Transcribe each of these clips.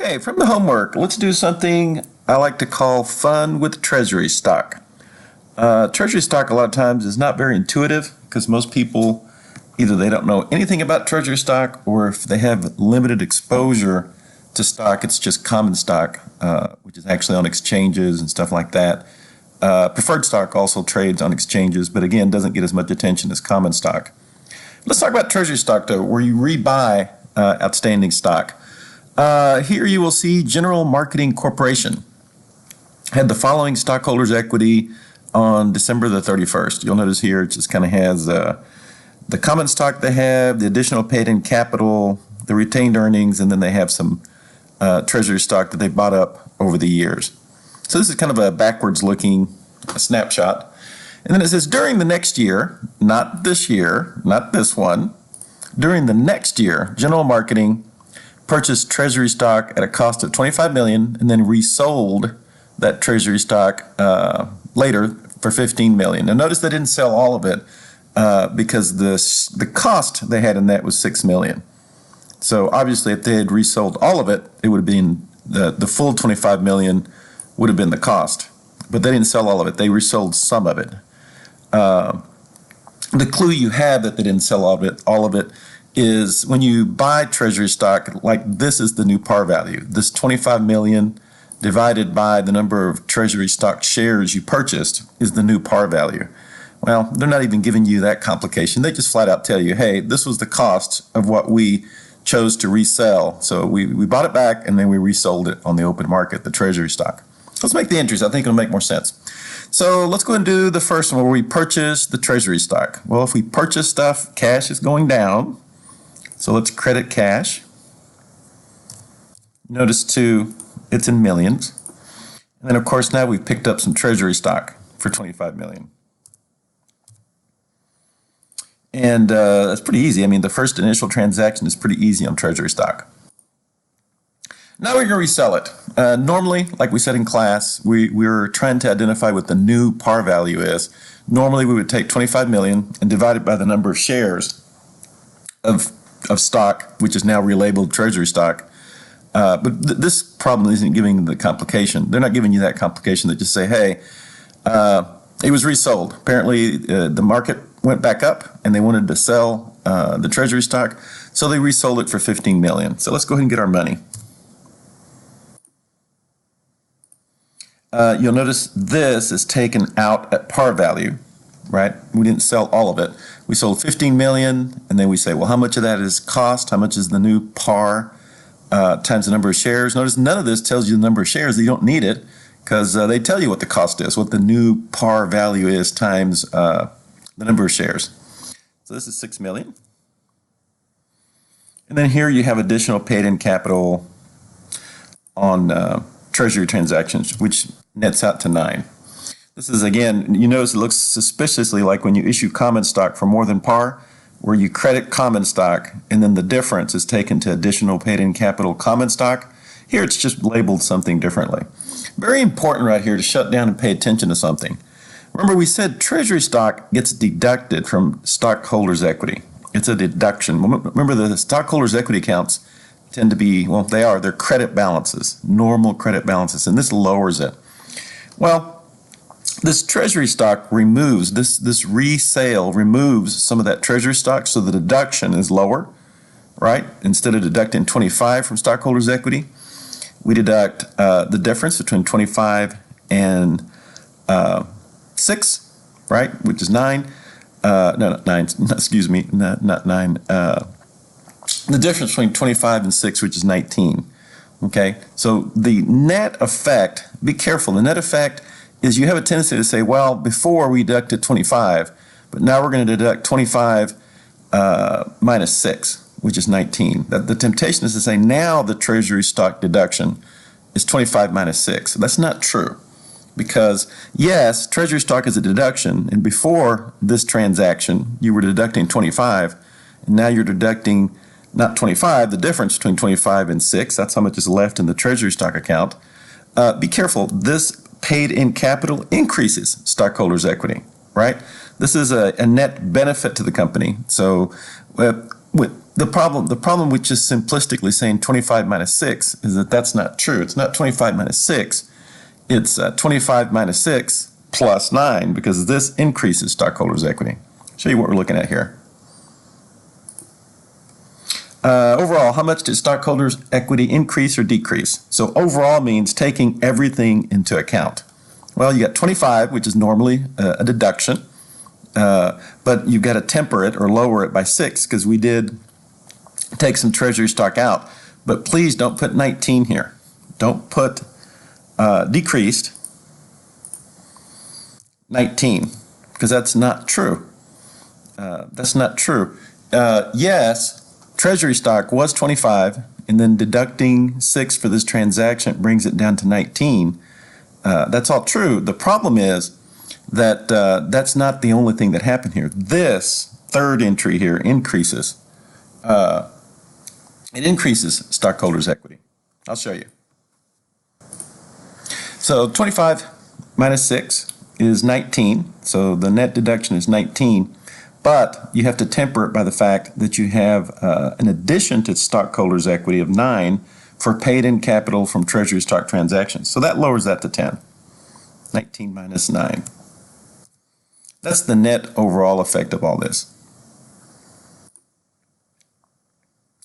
Okay, from the homework, let's do something I like to call fun with Treasury stock. Treasury stock a lot of times is not very intuitive because most people either they don't know anything about Treasury stock, or if they have limited exposure to stock, it's just common stock, which is actually on exchanges and stuff like that. Preferred stock also trades on exchanges, but again, doesn't get as much attention as common stock. Let's talk about Treasury stock, though, where you rebuy outstanding stock. Here you will see General Marketing Corporation had the following stockholders' equity on December the 31st. You'll notice here it just kind of has the common stock they have, the additional paid-in capital, the retained earnings, and then they have some treasury stock that they bought up over the years. So this is kind of a backwards-looking snapshot. And then it says during the next year, not this year, not this one, during the next year, General Marketing purchased treasury stock at a cost of $25 million and then resold that treasury stock later for $15 million. Now notice they didn't sell all of it because the cost they had in that was $6 million. So obviously if they had resold all of it, it would have been the full $25 million would have been the cost. But they didn't sell all of it. They resold some of it. The clue you have that they didn't sell all of it is when you buy treasury stock, like this is the new par value. This $25 million divided by the number of treasury stock shares you purchased is the new par value. Well, they're not even giving you that complication. They just flat out tell you, hey, this was the cost of what we chose to resell. So we bought it back and then we resold it on the open market, the treasury stock. Let's make the entries. I think it'll make more sense. So let's go ahead and do the first one where we purchase the treasury stock. Well, if we purchase stuff, cash is going down. So let's credit cash. Notice too, it's in millions. And then of course now we've picked up some treasury stock for $25 million. And that's pretty easy. I mean, the first initial transaction is pretty easy on treasury stock. Now we're going to resell it. Normally, like we said in class, we're trying to identify what the new par value is. Normally we would take $25 million and divide it by the number of shares of stock, which is now relabeled treasury stock. But this problem isn't giving the complication. They're not giving you that complication. They just say, hey, it was resold. Apparently the market went back up and they wanted to sell the treasury stock, so they resold it for $15 million. So let's go ahead and get our money. You'll notice this is taken out at par value, right? We didn't sell all of it. We sold $15 million, and then we say, well, how much of that is cost? How much is the new par times the number of shares? Notice none of this tells you the number of shares. You don't need it because they tell you what the cost is, what the new par value is times the number of shares. So this is $6 million. And then here you have additional paid-in capital on treasury transactions, which nets out to 9. This is, again, you notice it looks suspiciously like when you issue common stock for more than par, where you credit common stock and then the difference is taken to additional paid-in capital common stock. Here it's just labeled something differently. Very important right here to shut down and pay attention to something. Remember, we said treasury stock gets deducted from stockholders' equity. It's a deduction. Remember, the stockholders' equity accounts tend to be, well, they're credit balances, normal credit balances, and this lowers it. Well, this treasury stock removes, this resale removes some of that treasury stock, so the deduction is lower, right? Instead of deducting 25 from stockholders' equity, we deduct the difference between 25 and 6, right? Which is 9. No, 9, excuse me, not 9. The difference between 25 and 6, which is 19. Okay, so the net effect, be careful, the net effect is you have a tendency to say, well, before we deducted 25, but now we're going to deduct 25 minus 6, which is 19. The temptation is to say now the treasury stock deduction is 25 minus 6. That's not true because, yes, treasury stock is a deduction, and before this transaction, you were deducting 25, and now you're deducting not 25, the difference between 25 and 6, that's how much is left in the treasury stock account. Be careful, this paid-in capital increases stockholders' equity, right? This is a net benefit to the company. So The problem with just simplistically saying 25 minus 6 is that that's not true. It's not 25 minus 6. It's 25 minus 6 plus 9, because this increases stockholders' equity. I'll show you what we're looking at here. Overall, how much did stockholders' equity increase or decrease? So overall means taking everything into account. Well, you got 25, which is normally a deduction, but you've got to temper it or lower it by 6, because we did take some treasury stock out. But please don't put 19 here. Don't put decreased 19, because that's not true. That's not true. Yes, treasury stock was 25, and then deducting 6 for this transaction brings it down to 19. That's all true. The problem is that that's not the only thing that happened here. This third entry here increases. It increases stockholders' equity. I'll show you. So 25 minus 6 is 19. So the net deduction is 19. But you have to temper it by the fact that you have an addition to stockholders' equity of 9 for paid-in capital from treasury stock transactions. So that lowers that to 10. 19 minus 9. That's the net overall effect of all this.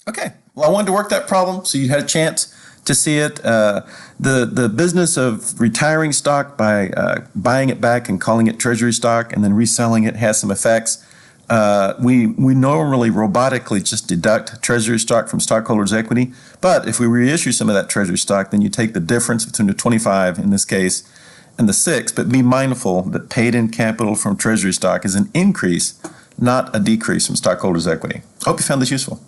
Okay, well, I wanted to work that problem so you had a chance to see it. The business of retiring stock by buying it back and calling it treasury stock and then reselling it has some effects. We normally robotically just deduct treasury stock from stockholders' equity, but if we reissue some of that treasury stock, then you take the difference between the 25 in this case and the 6, but be mindful that paid-in capital from treasury stock is an increase, not a decrease from stockholders' equity. I hope you found this useful.